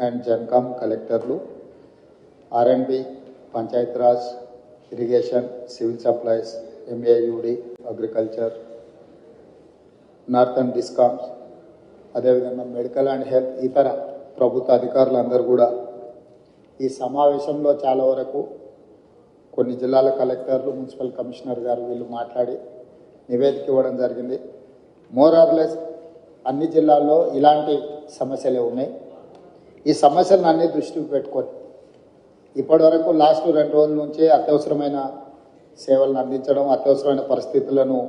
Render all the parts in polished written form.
And జన్కామ్ కలెక్టర్లు, ఆర్ఎండ్బి, Panchayat Raj, irrigation, civil supplies, MAUD, agriculture, northern discoms, అదేవిధంగా మెడికల్ అండ్ హెల్త్ ఇతర ప్రభుత్వ అధికారులందరూ కూడా ఈ సమావేశంలో చాలా వరకు కొన్ని జిల్లాల కలెక్టర్లు, మున్సిపల్ కమిషనర్ గారు వీళ్ళు మాట్లాడి నివేదిక ఇవ్వడం జరిగింది. మోర్ ఆర్ లెస్ అన్ని జిల్లాల్లో ఇలాంటి సమస్యలే ఉన్నాయి. ఈ సమస్యలను అన్ని దృష్టికి పెట్టుకొని ఇప్పటి వరకు లాస్ట్ 2 రోజుల నుంచి అత్యవసరమైన సేవలను అందించడం, అత్యవసరమైన పరిస్థితులను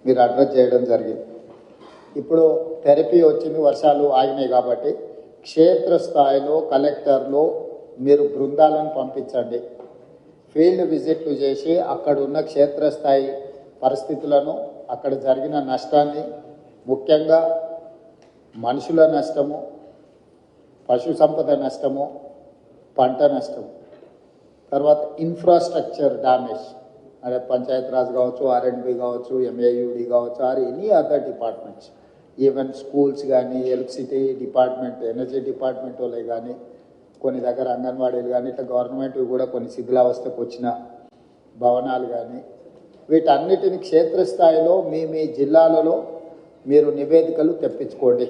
మీరు అడ్రస్ చేయడం జరిగింది. ఇప్పుడు థెరపీ వచ్చింది, వర్షాలు ఆగినాయి కాబట్టి క్షేత్రస్థాయిలో కలెక్టర్లు మీరు బృందాలను పంపించండి. ఫీల్డ్ విజిట్లు చేసి అక్కడ ఉన్న క్షేత్రస్థాయి పరిస్థితులను, అక్కడ జరిగిన నష్టాన్ని, ముఖ్యంగా మనుషుల నష్టము, పశు సంపద నష్టము, పంట నష్టం, తర్వాత ఇన్ఫ్రాస్ట్రక్చర్ డ్యామేజ్, అదే పంచాయత్ రాజ్ కావచ్చు, ఆర్ఎండ్బి కావచ్చు, ఎంఏయుడి కావచ్చు, or any other departments, even schools కానీ, ఎలక్ట్రిసిటీ డిపార్ట్మెంట్, ఎనర్జీ డిపార్ట్మెంట్ వాళ్ళే కానీ, కొన్ని దగ్గర అంగన్వాడీలు కానీ, ఇట్లా గవర్నమెంట్ కూడా కొన్ని శిథిలావస్థకు వచ్చిన భవనాలు కానీ, వీటన్నిటిని క్షేత్రస్థాయిలో మీ జిల్లాలలో మీరు నివేదికలు తెప్పించుకోండి.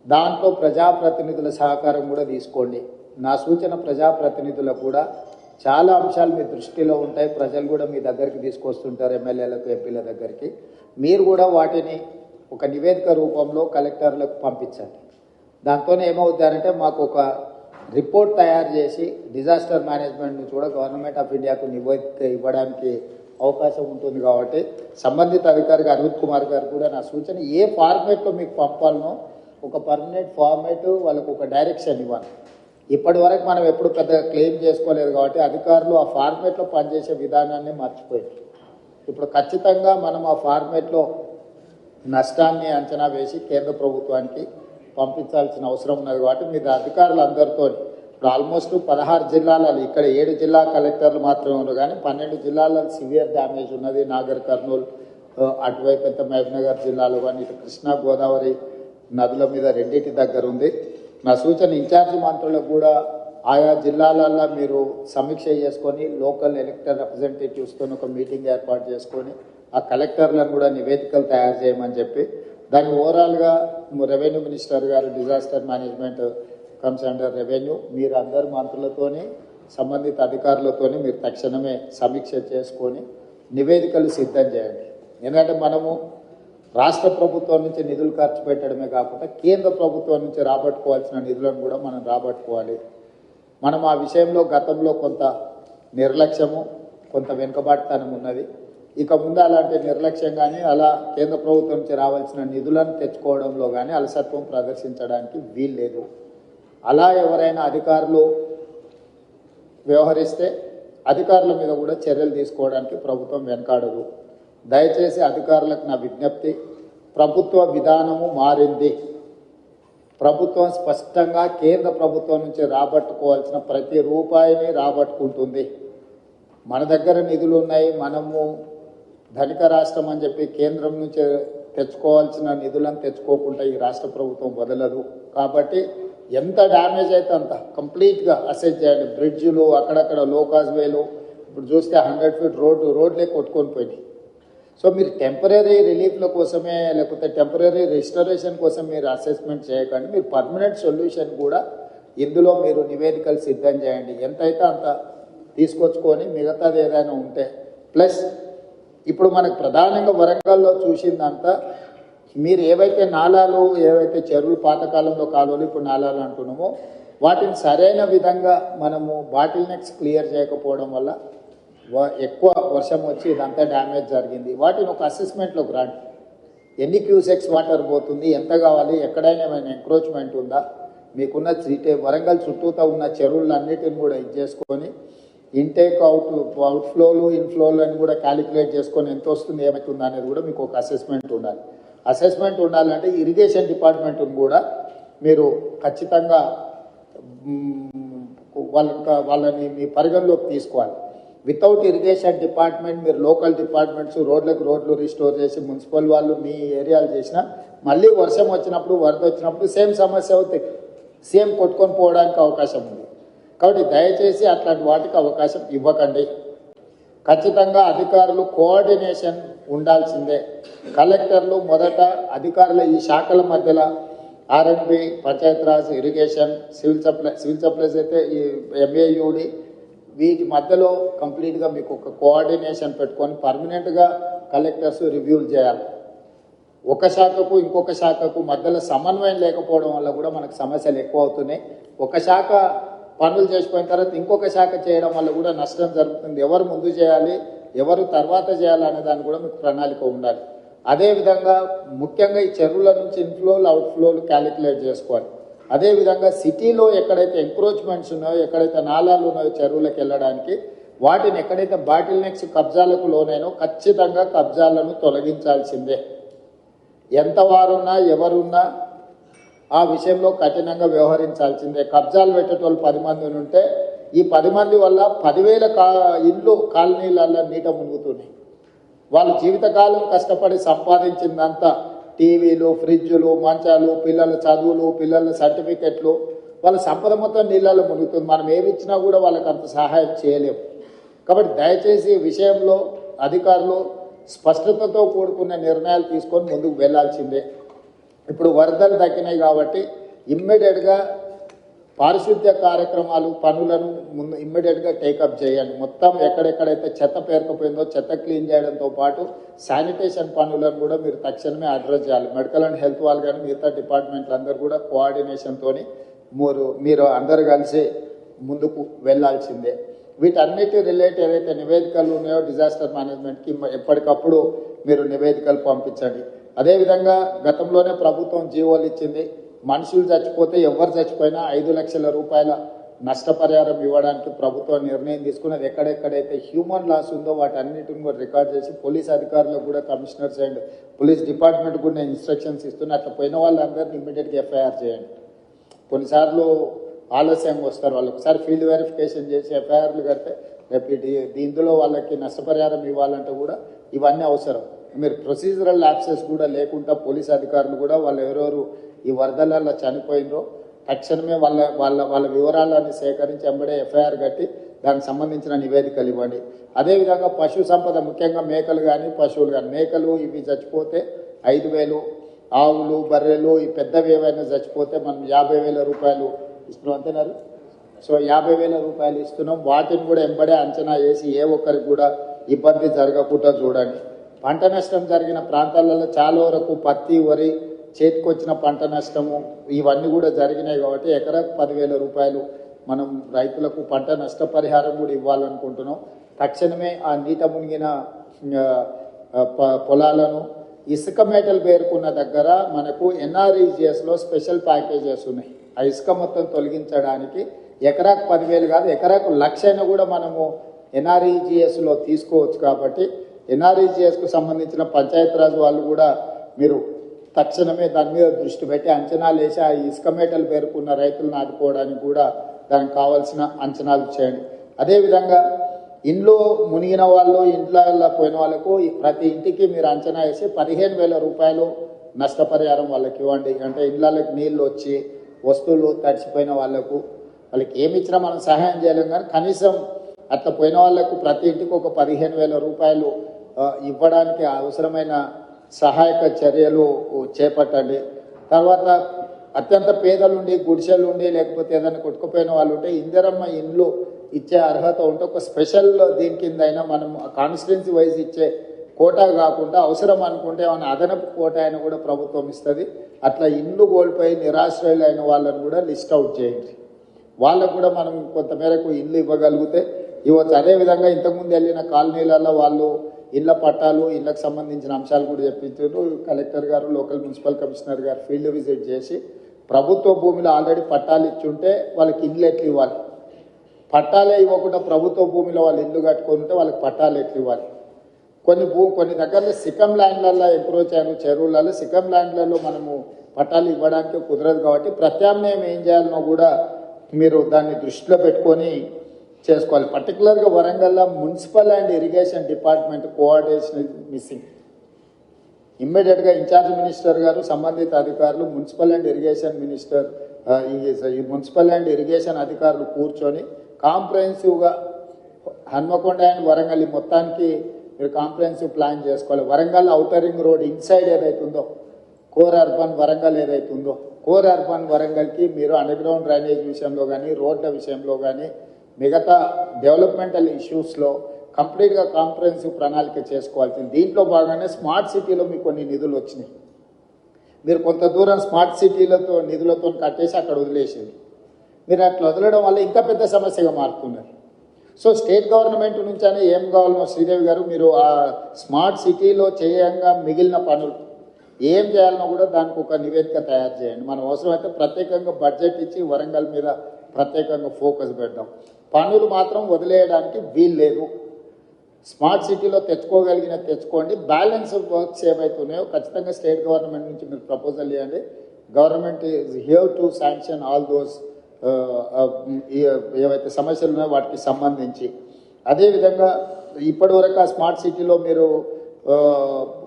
దాంట్లో ప్రజాప్రతినిధుల సహకారం కూడా తీసుకోండి. నా సూచన ప్రజాప్రతినిధులకు కూడా చాలా అంశాలు మీ దృష్టిలో ఉంటాయి. ప్రజలు కూడా మీ దగ్గరికి తీసుకొస్తుంటారు, ఎమ్మెల్యేలకు, ఎంపీల దగ్గరికి. మీరు కూడా వాటిని ఒక నివేదిక రూపంలో కలెక్టర్లకు పంపించండి. దాంతోనే ఏమవుతారంటే మాకు ఒక రిపోర్ట్ తయారు చేసి డిజాస్టర్ మేనేజ్మెంట్ నుంచి కూడా గవర్నమెంట్ ఆఫ్ ఇండియాకు నివేదిక ఇవ్వడానికి అవకాశం ఉంటుంది. కాబట్టి సంబంధిత అధికారికి అరవింద్ కుమార్ గారు కూడా నా సూచన, ఏ ఫార్మేట్లో మీకు పంపాలనో ఒక పర్మనెంట్ ఫార్మేట్, వాళ్ళకు ఒక డైరెక్షన్ ఇవ్వాలి. ఇప్పటి వరకు మనం ఎప్పుడు పెద్దగా క్లెయిమ్ చేసుకోలేదు కాబట్టి అధికారులు ఆ ఫార్మేట్లో పనిచేసే విధానాన్ని మర్చిపోయింది. ఇప్పుడు ఖచ్చితంగా మనం ఆ ఫార్మేట్లో నష్టాన్ని అంచనా వేసి కేంద్ర ప్రభుత్వానికి పంపించాల్సిన అవసరం ఉన్నది. కాబట్టి మీరు అధికారులందరితో ఇప్పుడు ఆల్మోస్ట్ 16 జిల్లాలలో, ఇక్కడ 7 జిల్లా కలెక్టర్లు మాత్రమే ఉన్నారు, కానీ 12 జిల్లాలలో సివియర్ డ్యామేజ్ ఉన్నది. నాగర్ కర్నూలు, అటువైపు అయితే మహబూబ్నగర్ జిల్లాలో కానీ, ఇటు కృష్ణా గోదావరి నదుల మీద రెండింటి దగ్గర ఉంది. నా సూచన ఇన్ఛార్జి మంత్రులకు కూడా ఆయా జిల్లాలలో మీరు సమీక్ష చేసుకొని లోకల్ ఎలక్టెడ్ రిప్రజెంటేటివ్స్తో ఒక మీటింగ్ ఏర్పాటు చేసుకొని ఆ కలెక్టర్లను కూడా నివేదికలు తయారు చేయమని చెప్పి, దాన్ని ఓవరాల్గా రెవెన్యూ మినిస్టర్ గారు, disaster management comes under revenue, మీరు అందరు మంత్రులతోని సంబంధిత అధికారులతోని మీరు తక్షణమే సమీక్ష చేసుకొని నివేదికలు సిద్ధం చేయండి. ఎందుకంటే మనము రాష్ట్ర ప్రభుత్వం నుంచి నిధులు ఖర్చు పెట్టడమే కాకుండా కేంద్ర ప్రభుత్వం నుంచి రాబట్టుకోవాల్సిన నిధులను కూడా మనం రాబట్టుకోవాలి. మనం ఆ విషయంలో గతంలో కొంత నిర్లక్ష్యము, కొంత వెనుకబాటుతనం ఉన్నది. ఇక ముందు అలాంటి నిర్లక్ష్యం కానీ, అలా కేంద్ర ప్రభుత్వం నుంచి రావాల్సిన నిధులను తెచ్చుకోవడంలో కానీ అలసత్వం ప్రదర్శించడానికి వీల్లేదు. అలా ఎవరైనా అధికారులు వ్యవహరిస్తే అధికారుల మీద కూడా చర్యలు తీసుకోవడానికి ప్రభుత్వం వెనకాడదు. దయచేసి అధికారులకు నా విజ్ఞప్తి, ప్రభుత్వ విధానము మారింది. ప్రభుత్వం స్పష్టంగా కేంద్ర ప్రభుత్వం నుంచి రాబట్టుకోవాల్సిన ప్రతి రూపాయిని రాబట్టుకుంటుంది. మన దగ్గర నిధులు ఉన్నాయి, మనము ధనిక రాష్ట్రం అని చెప్పి కేంద్రం నుంచి తెచ్చుకోవాల్సిన నిధులను తెచ్చుకోకుండా ఈ రాష్ట్ర ప్రభుత్వం వదలదు. కాబట్టి ఎంత డ్యామేజ్ అయితే అంత కంప్లీట్గా అసెస్ చేయండి. బ్రిడ్జ్లు, అక్కడక్కడ లోకాజ్ వేలు, ఇప్పుడు చూస్తే 100 ఫీట్ రోడ్లే కొట్టుకొని పోయినాయి. సో మీరు టెంపరీ రిలీఫ్ల కోసమే, లేకపోతే టెంపరీ రిస్టరేషన్ కోసం మీరు అసెస్మెంట్ చేయకండి. మీరు పర్మనెంట్ సొల్యూషన్ కూడా ఇందులో మీరు నివేదికలు సిద్ధం చేయండి. ఎంతైతే అంత తీసుకొచ్చుకొని మిగతాది ఏదైనా ఉంటే, ప్లస్ ఇప్పుడు మనకు ప్రధానంగా వరంగల్లో చూసిందంతా మీరు ఏవైతే నాలాలు, ఏవైతే చెరువులు, పాతకాలంలో కాలువలు, ఇప్పుడు నాలాలు అంటున్నామో వాటిని సరైన విధంగా మనము బాటిల్ నెక్స్ క్లియర్ చేయకపోవడం వల్ల ఎక్కువ వర్షం వచ్చి ఇదంతా డ్యామేజ్ జరిగింది. వాటిని ఒక అసెస్మెంట్లోకి రండి. ఎన్ని క్యూసెక్స్ వాటర్ పోతుంది, ఎంత కావాలి, ఎక్కడైనా ఏమైనా ఎంక్రోచ్మెంట్ ఉందా, మీకున్న వరంగల్ చుట్టూతో ఉన్న చెరువులన్నిటిని కూడా ఇది చేసుకొని ఇంటేక్ అవుట్ఫ్లోలు, ఇన్ఫ్లోలను కూడా క్యాలిక్యులేట్ చేసుకొని ఎంత వస్తుంది, ఏమవుతుంది అనేది కూడా మీకు ఒక అసెస్మెంట్ ఉండాలి. అసెస్మెంట్ ఉండాలంటే ఇరిగేషన్ డిపార్ట్మెంట్ని కూడా మీరు ఖచ్చితంగా వాళ్ళని మీ పరిగణలోకి తీసుకోవాలి. వితౌట్ ఇరిగేషన్ డిపార్ట్మెంట్ మీరు లోకల్ డిపార్ట్మెంట్స్ రోడ్లు రిస్టోర్ చేసి మున్సిపల్ వాళ్ళు మీ ఏరియాలు చేసినా మళ్ళీ వర్షం వచ్చినప్పుడు, వరద వచ్చినప్పుడు సేమ్ సమస్య అవుతాయి. సీఎం కొట్టుకొని పోవడానికి అవకాశం ఉంది. కాబట్టి దయచేసి అట్లాంటి వాటికి అవకాశం ఇవ్వకండి. ఖచ్చితంగా అధికారులు కోఆర్డినేషన్ ఉండాల్సిందే. కలెక్టర్లు మొదట అధికారుల ఈ శాఖల మధ్యలో ఆర్ఎండ్బి, పంచాయతీరాజ్, ఇరిగేషన్, సివిల్ సప్లైస్ అయితే ఈ ఎంఏయుడి వీటి మధ్యలో కంప్లీట్గా మీకు ఒక కోఆర్డినేషన్ పెట్టుకొని పర్మనెంట్గా కలెక్టర్స్ రివ్యూలు చేయాలి. ఒక శాఖకు ఇంకొక శాఖకు మధ్యలో సమన్వయం లేకపోవడం వల్ల కూడా మనకు సమస్యలు ఎక్కువ అవుతున్నాయి. ఒక శాఖ పనులు చేసిపోయిన తర్వాత ఇంకొక శాఖ చేయడం వల్ల కూడా నష్టం జరుగుతుంది. ఎవరు ముందు చేయాలి, ఎవరు తర్వాత చేయాలి అనే దాన్ని కూడా మీకు ప్రణాళిక ఉండాలి. అదేవిధంగా ముఖ్యంగా ఈ చెరువుల నుంచి ఇన్ఫ్లోలు అవుట్ఫ్లోలు క్యాలిక్యులేట్ చేసుకోవాలి. అదేవిధంగా సిటీలో ఎక్కడైతే ఎంక్రోచ్మెంట్స్ ఉన్నాయో, ఎక్కడైతే నాలాలు ఉన్నాయో చెరువులకు వెళ్ళడానికి, వాటిని ఎక్కడైతే బాటిల్ నెక్స్ కబ్జాలకు లోనైనో ఖచ్చితంగా కబ్జాలను తొలగించాల్సిందే. ఎంత వారున్నా ఎవరున్నా ఆ విషయంలో కఠినంగా వ్యవహరించాల్సిందే. కబ్జాలు పెట్టేటోళ్ళు 10 మంది ఉంటే ఈ 10 మంది వల్ల 10,000 ఇళ్ళు కాలనీలలో నీట మునుగుతున్నాయి. వాళ్ళు జీవితకాలం కష్టపడి సంపాదించిందంతా టీవీలు, ఫ్రిడ్జులు, మంచాలు, పిల్లల చదువులు, పిల్లల సర్టిఫికెట్లు, వాళ్ళ సంపద మొత్తం నీళ్ళలో మునుగుతుంది. మనం ఏమి ఇచ్చినా కూడా వాళ్ళకి అంత సహాయం చేయలేము. కాబట్టి దయచేసి ఈ విషయంలో అధికారులు స్పష్టతతో కూడుకున్న నిర్ణయాలు తీసుకొని ముందుకు వెళ్లాల్సిందే. ఇప్పుడు వరదలు తగ్గినాయి కాబట్టి ఇమ్మీడియట్గా పారిశుద్ధ్య కార్యక్రమాలు పనులను ముందు ఇమ్మీడియట్గా టేకప్ చేయండి. మొత్తం ఎక్కడెక్కడైతే చెత్త పేరుకుపోయిందో చెత్త క్లీన్ చేయడంతో పాటు శానిటేషన్ పనులను కూడా మీరు తక్షణమే అడ్రస్ చేయాలి. మెడికల్ అండ్ హెల్త్ వాళ్ళు కానీ మిగతా డిపార్ట్మెంట్లు అందరూ కూడా కోఆర్డినేషన్తో మీరు అందరు కలిసి ముందుకు వెళ్లాల్సిందే. వీటన్నిటి రిలేట్ ఏదైతే నివేదికలు ఉన్నాయో డిజాస్టర్ మేనేజ్మెంట్కి ఎప్పటికప్పుడు మీరు నివేదికలు పంపించండి. అదేవిధంగా గతంలోనే ప్రభుత్వం జీవోలు ఇచ్చింది. మనుషులు చచ్చిపోతే ఎవరు చచ్చిపోయినా 5 లక్షల రూపాయల నష్టపరిహారం ఇవ్వడానికి ప్రభుత్వం నిర్ణయం తీసుకున్నది. ఎక్కడెక్కడైతే హ్యూమన్ లాస్ ఉందో వాటి అన్నిటిని కూడా రికార్డ్ చేసి పోలీస్ అధికారులకు కూడా కమిషనర్స్ అండ్ పోలీస్ డిపార్ట్మెంట్ కూడా నేను ఇన్స్ట్రక్షన్స్ ఇస్తున్నా. అట్లా పోయిన వాళ్ళందరినీ ఇమ్మీడియట్గా ఎఫ్ఐఆర్ చేయండి. కొన్నిసార్లు ఆలస్యంగా వస్తారు. వాళ్ళు ఒకసారి ఫీల్డ్ వెరిఫికేషన్ చేసి ఎఫ్ఐఆర్లు కడితే రేపు ఇందులో వాళ్ళకి నష్టపరిహారం ఇవ్వాలంటే కూడా ఇవన్నీ అవసరం. మీరు ప్రొసీజరల్ ల్యాప్సెస్ కూడా లేకుండా పోలీస్ అధికారులు కూడా వాళ్ళు ఎవరెవరు ఈ వరదలలో చనిపోయినరో తక్షణమే వాళ్ళ వివరాలన్నీ సేకరించి వెంబడే ఎఫ్ఐఆర్ కట్టి దానికి సంబంధించిన నివేదికలు ఇవ్వండి. అదేవిధంగా పశు సంపద ముఖ్యంగా మేకలు కానీ పశువులు కానీ, మేకలు ఇవి చచ్చిపోతే 5,000, ఆవులు బర్రెలు ఈ పెద్దవి ఏవైనా చచ్చిపోతే మనం 50,000 రూపాయలు ఇస్తున్నాం అంతేనారు. సో 50,000 రూపాయలు ఇస్తున్నాం. వాటిని కూడా వెంబడే అంచనా వేసి ఏ ఒక్కరికి కూడా ఇబ్బంది జరగకుండా చూడండి. పంట నష్టం జరిగిన ప్రాంతాలలో చాలా వరకు పత్తి, వరి, చేతికొచ్చిన పంట నష్టము ఇవన్నీ కూడా జరిగినాయి కాబట్టి ఎకరాకు 10,000 రూపాయలు మనం రైతులకు పంట నష్టపరిహారం కూడా ఇవ్వాలనుకుంటున్నాం. తక్షణమే ఆ నీట మునిగిన పొలాలను ఇసుక మేటలు పేరుకున్న దగ్గర మనకు ఎన్ఆర్ఈజిఎస్లో స్పెషల్ ప్యాకేజెస్ ఉన్నాయి. ఆ ఇసుక మొత్తం తొలగించడానికి ఎకరాకు 10,000 కాదు ఎకరాకు 1,00,000 కూడా మనము ఎన్ఆర్ఈజిఎస్లో తీసుకోవచ్చు. కాబట్టి ఎన్ఆర్ఈజిఎస్కు సంబంధించిన పంచాయతీరాజ్ వాళ్ళు కూడా మీరు తక్షణమే దాని మీద దృష్టి పెట్టి అంచనాలు వేసి ఆ ఇసుక మేటలు పేరుకున్న రైతులను ఆదుకోవడానికి కూడా దానికి కావాల్సిన అంచనాలు చేయండి. అదేవిధంగా ఇంట్లో మునిగిన వాళ్ళు, ఇంట్లో పోయిన వాళ్ళకు ప్రతి ఇంటికి మీరు అంచనా వేసి 15,000 రూపాయలు నష్టపరిహారం వాళ్ళకి ఇవ్వండి. అంటే ఇళ్ళకి నీళ్ళు వచ్చి వస్తువులు తడిచిపోయిన వాళ్ళకు వాళ్ళకి ఏమి ఇచ్చినా మనం సహాయం చేయలేం, కానీ కనీసం అట్లా పోయిన వాళ్ళకు ప్రతి ఇంటికి ఒక 15,000 రూపాయలు ఇవ్వడానికి అవసరమైన సహాయక చర్యలు చేపట్టండి. తర్వాత అత్యంత పేదలుండి గుడిసెలు ఉండి లేకపోతే ఏదైనా కొట్టుకుపోయిన వాళ్ళు ఉంటే ఇందిరమ్మ ఇండ్లు ఇచ్చే అర్హత ఉంటే ఒక స్పెషల్ దీని కింద అయినా మనం కాన్స్టిట్యున్సీ వైజ్ ఇచ్చే కోటా కాకుండా అవసరం అనుకుంటే ఏమైనా అదనపు కోటా అయినా కూడా ప్రభుత్వం ఇస్తుంది. అట్లా ఇండ్లు కోల్పోయి నిరాశ్రయులు అయిన వాళ్ళని కూడా లిస్ట్ అవుట్ చేయండి. వాళ్ళకు కూడా మనం కొంతమేరకు ఇల్లు ఇవ్వగలిగితే ఇవ్వచ్చు. అదేవిధంగా ఇంతకుముందు వెళ్ళిన కాలనీలలో వాళ్ళు ఇళ్ల పట్టాలు, ఇళ్లకు సంబంధించిన అంశాలు కూడా చెప్పించారు. కలెక్టర్ గారు, లోకల్ మున్సిపల్ కమిషనర్ గారు ఫీల్డ్ విజిట్ చేసి ప్రభుత్వ భూమిలో ఆల్రెడీ పట్టాలు ఇచ్చుంటే వాళ్ళకి ఇల్లు ఎట్లు ఇవ్వాలి, పట్టాలే ఇవ్వకుండా ప్రభుత్వ భూమిలో వాళ్ళు ఇల్లు కట్టుకొని ఉంటే వాళ్ళకి పట్టాలు ఎట్లు ఇవ్వాలి. కొన్ని దగ్గరలో సికం ల్యాండ్లలో ఎంప్రోచ్ అయ్యారు. చెరువులలో సికం ల్యాండ్లలో మనము పట్టాలు ఇవ్వడానికి కుదరదు. కాబట్టి ప్రత్యామ్నాయం ఏం చేయాలనో కూడా మీరు దాన్ని దృష్టిలో పెట్టుకొని చేసుకోవాలి. పర్టికులర్గా వరంగల్లో municipal and irrigation department coordination missing. ఇమ్మీడియట్గా ఇన్ఛార్జ్ మినిస్టర్ గారు, సంబంధిత అధికారులు, మున్సిపల్ అండ్ ఇరిగేషన్ మినిస్టర్ ఈ మున్సిపల్ అండ్ ఇరిగేషన్ అధికారులు కూర్చొని కాంప్రహెన్సివ్గా హన్మకొండ అండ్ వరంగల్ ఈ మొత్తానికి మీరు కాంప్రహెన్సివ్ ప్లాన్ చేసుకోవాలి. Warangal outer ring road inside ఏదైతుందో కోర్ అర్బన్ వరంగల్ ఏదైతుందో కోర్ అర్బన్ వరంగల్కి మీరు అండర్ గ్రౌండ్ డ్రైనేజ్ విషయంలో కానీ రోడ్ల విషయంలో కానీ మిగతా డెవలప్మెంటల్ ఇష్యూస్లో కంప్లీట్గా కాంప్రహెన్సివ్ ప్రణాళిక చేసుకోవాల్సింది. దీంట్లో భాగంగానే స్మార్ట్ సిటీలో మీకు కొన్ని నిధులు వచ్చినాయి. మీరు కొంత దూరం స్మార్ట్ సిటీలతో నిధులతో కట్టేసి అక్కడ వదిలేసేది. మీరు అట్లా వదలడం వల్ల ఇంకా పెద్ద సమస్యగా మారుతున్నారు. సో స్టేట్ గవర్నమెంట్ నుంచి అనే ఏం కావాలనో శ్రీదేవి గారు మీరు ఆ స్మార్ట్ సిటీలో చేయంగా మిగిలిన పనులు ఏం చేయాలనో కూడా దానికి ఒక నివేదిక తయారు చేయండి. మనం అవసరమైతే ప్రత్యేకంగా బడ్జెట్ ఇచ్చి వరంగల్ మీద ప్రత్యేకంగా ఫోకస్ పెడదాం. పనులు మాత్రం వదిలేయడానికి వీలు లేదు. స్మార్ట్ సిటీలో తెచ్చుకోగలిగిన తెచ్చుకోండి. బ్యాలెన్స్ వర్క్స్ ఏవైతున్నాయో ఖచ్చితంగా స్టేట్ గవర్నమెంట్ నుంచి మీరు ప్రపోజల్ ఇవ్వండి. Government is here to sanction all those ఏవైతే సమస్యలు ఉన్నాయో వాటికి సంబంధించి. అదేవిధంగా ఇప్పటివరకు ఆ స్మార్ట్ సిటీలో మీరు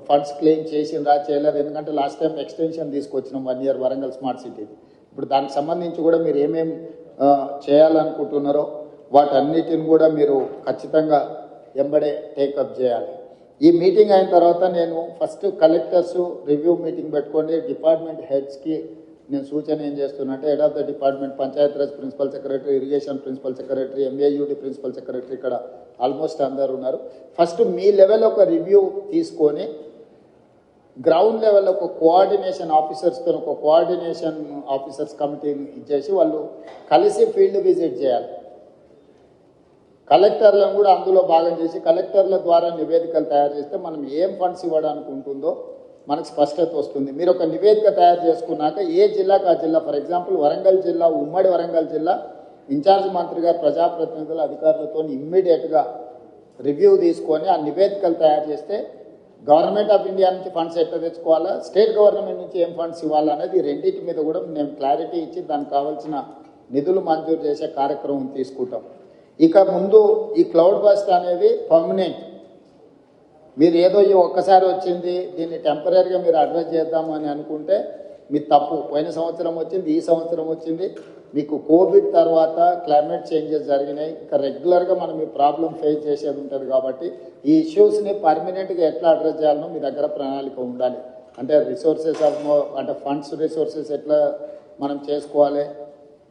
ఫండ్స్ క్లెయిమ్ చేసిందా చేయలేదు, ఎందుకంటే లాస్ట్ టైం ఎక్స్టెన్షన్ తీసుకొచ్చినాం 1 year వరంగల్ స్మార్ట్ సిటీ. ఇప్పుడు దానికి సంబంధించి కూడా మీరు ఏమేమి చేయాలనుకుంటున్నారో వాటన్నిటిని కూడా మీరు ఖచ్చితంగా ఎంబడే టేకప్ చేయాలి. ఈ మీటింగ్ అయిన తర్వాత నేను ఫస్ట్ కలెక్టర్స్ రివ్యూ మీటింగ్ పెట్టుకోండి. డిపార్ట్మెంట్ హెడ్స్కి నేను సూచన ఏం చేస్తున్నా అంటే head of the department, Panchayati Raj principal secretary, irrigation principal secretary, MAUD principal secretary ఇక్కడ ఆల్మోస్ట్ అందరు ఉన్నారు. ఫస్ట్ మీ లెవెల్ ఒక రివ్యూ తీసుకొని గ్రౌండ్ లెవెల్ ఒక కోఆర్డినేషన్ ఆఫీసర్స్తో ఒక కోఆర్డినేషన్ ఆఫీసర్స్ కమిటీని ఇచ్చేసి వాళ్ళు కలిసి ఫీల్డ్ విజిట్ చేయాలి. కలెక్టర్లను కూడా అందులో భాగం చేసి కలెక్టర్ల ద్వారా నివేదికలు తయారు చేస్తే మనం ఏం ఫండ్స్ ఇవ్వడానికి ఉంటుందో మనకు స్పష్టత వస్తుంది. మీరు ఒక నివేదిక తయారు చేసుకున్నాక ఏ జిల్లాకు ఆ జిల్లా, ఫర్ ఎగ్జాంపుల్ వరంగల్ జిల్లా, ఉమ్మడి వరంగల్ జిల్లా ఇన్ఛార్జ్ మంత్రి గారు ప్రజాప్రతినిధుల అధికారులతో ఇమ్మీడియట్గా రివ్యూ తీసుకొని ఆ నివేదికలు తయారు చేస్తే గవర్నమెంట్ ఆఫ్ ఇండియా నుంచి ఫండ్స్ ఎట్లా తెచ్చుకోవాలా, స్టేట్ గవర్నమెంట్ నుంచి ఏం ఫండ్స్ ఇవ్వాలనేది రెండింటి మీద కూడా మేము క్లారిటీ ఇచ్చి దానికి కావాల్సిన నిధులు మంజూరు చేసే కార్యక్రమం తీసుకుంటాం. ఇక ముందు ఈ క్లౌడ్ బస్ట్ అనేది పర్మనెంట్. మీరు ఏదో ఈ ఒక్కసారి వచ్చింది దీన్ని టెంపరీగా మీరు అడ్రస్ చేద్దాము అని అనుకుంటే మీ తప్పు. పోయిన సంవత్సరం వచ్చింది, ఈ సంవత్సరం వచ్చింది. మీకు కోవిడ్ తర్వాత క్లైమేట్ చేంజెస్ జరిగినాయి. ఇక రెగ్యులర్గా మనం ఈ ప్రాబ్లం ఫేస్ చేసేది ఉంటుంది కాబట్టి ఈ ఇష్యూస్ని పర్మనెంట్గా ఎట్లా అడ్రస్ చేయాలనో మీ దగ్గర ప్రణాళిక ఉండాలి. అంటే రిసోర్సెస్ అంటే ఫండ్స్ రిసోర్సెస్ ఎట్లా మనం చేసుకోవాలి,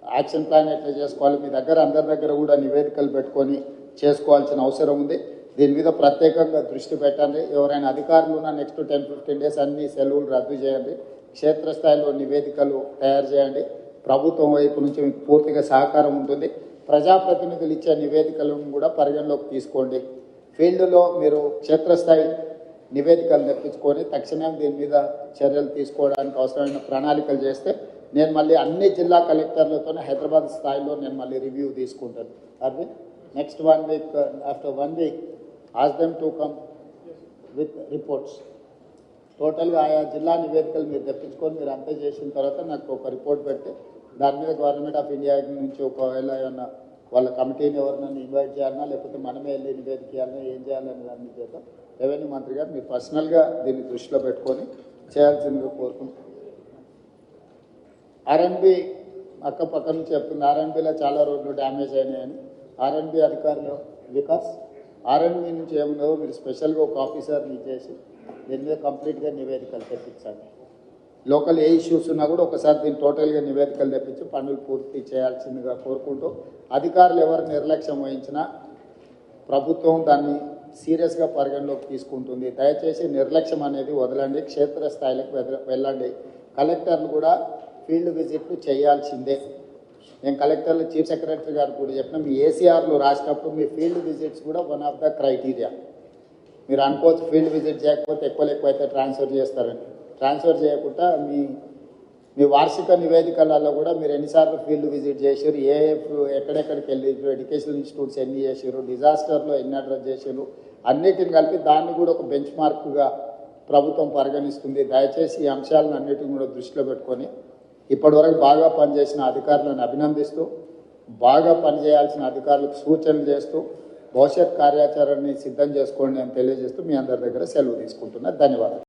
యాక్షన్ ప్లాన్ ఎట్లా చేసుకోవాలి, మీ దగ్గర అందరి దగ్గర కూడా నివేదికలు పెట్టుకొని చేసుకోవాల్సిన అవసరం ఉంది. దీని మీద ప్రత్యేకంగా దృష్టి పెట్టండి. ఎవరైనా అధికారులు ఉన్న నెక్స్ట్ 10-15 days అన్ని సెలవులు రద్దు చేయండి. క్షేత్రస్థాయిలో నివేదికలు తయారు చేయండి. ప్రభుత్వం వైపు నుంచి మీకు పూర్తిగా సహకారం ఉంటుంది. ప్రజాప్రతినిధులు ఇచ్చే నివేదికలను కూడా పరిగణలోకి తీసుకోండి. ఫీల్డ్లో మీరు క్షేత్రస్థాయి నివేదికలు తెప్పించుకొని తక్షణం దీని మీద చర్యలు తీసుకోవడానికి అవసరమైన ప్రణాళికలు చేస్తే నేను మళ్ళీ అన్ని జిల్లా కలెక్టర్లతో హైదరాబాద్ స్థాయిలో నేను మళ్ళీ రివ్యూ తీసుకుంటాను. Aravind, next 1 week, after 1 week, ask them to come with reports. టోటల్గా ఆయా జిల్లా నివేదికలు మీరు తెప్పించుకొని మీరు అంతా చేసిన తర్వాత నాకు ఒక రిపోర్ట్ పెడితే దాని మీద గవర్నమెంట్ ఆఫ్ ఇండియా నుంచి ఒకవేళ ఏమన్నా వాళ్ళ కమిటీని ఎవరినైనా ఇన్వైట్ చేయాలన్నా లేకపోతే మనమే వెళ్ళి నివేదిక చేయాలన్నా ఏం చేయాలని దాన్ని చేద్దాం. రెవెన్యూ మంత్రి గారు మీరు పర్సనల్గా దీన్ని దృష్టిలో పెట్టుకొని చేయాల్సిందిగా కోరుకుంటున్నాను. ఆర్ఎన్బి పక్క నుంచి చెప్తుంది, ఆర్ఎన్బిలో చాలా రోడ్లు డ్యామేజ్ అయినాయని. ఆర్ఎన్బి అధికారులు వికాస్ ఆర్ఎన్బి నుంచి ఏముందో మీరు స్పెషల్గా ఒక ఆఫీసర్ని ఇచ్చేసి దీని మీద కంప్లీట్గా నివేదికలు తెప్పించండి. లోకల్ ఏ ఇష్యూస్ ఉన్నా కూడా ఒకసారి దీన్ని టోటల్గా నివేదికలు తెప్పించి పనులు పూర్తి చేయాల్సిందిగా కోరుకుంటూ, అధికారులు ఎవరు నిర్లక్ష్యం వహించినా ప్రభుత్వం దాన్ని సీరియస్గా పరిగణలోకి తీసుకుంటుంది. దయచేసి నిర్లక్ష్యం అనేది వదలండి, క్షేత్రస్థాయిలకు వెళ్ళండి. కలెక్టర్లు కూడా ఫీల్డ్ విజిట్లు చేయాల్సిందే. నేను కలెక్టర్లు చీఫ్ సెక్రటరీ గారు కూడా చెప్పిన మీ ఏసీఆర్లు రాసినప్పుడు మీ ఫీల్డ్ విజిట్స్ కూడా వన్ ఆఫ్ ద క్రైటీరియా. మీరు అనుకోవచ్చు ఫీల్డ్ విజిట్ చేయకపోతే ఎక్కువ అయితే ట్రాన్స్ఫర్ చేస్తారని. ట్రాన్స్ఫర్ చేయకుండా మీ వార్షిక నివేదికలలో కూడా మీరు ఎన్నిసార్లు ఫీల్డ్ విజిట్ చేసారు, ఎక్కడెక్కడికి వెళ్ళి ఎడ్యుకేషనల్ ఇన్స్టిట్యూట్స్ ఎన్ని చేసారు, డిజాస్టర్లో ఎన్ని అడ్రస్ చేసారు, అన్నిటిని కలిపి దాన్ని కూడా ఒక బెంచ్ మార్క్గా ప్రభుత్వం పరిగణిస్తుంది. దయచేసి ఈ అంశాలను అన్నిటిని కూడా దృష్టిలో పెట్టుకొని ఇప్పటివరకు బాగా పనిచేసిన అధికారులను అభినందిస్తూ, బాగా పనిచేయాల్సిన అధికారులకు సూచనలు చేస్తూ భవిష్యత్ కార్యాచరణని సిద్ధం చేసుకోండి అని తెలియజేస్తూ మీ అందరి దగ్గర సెలవు తీసుకుంటున్నా. ధన్యవాదాలు.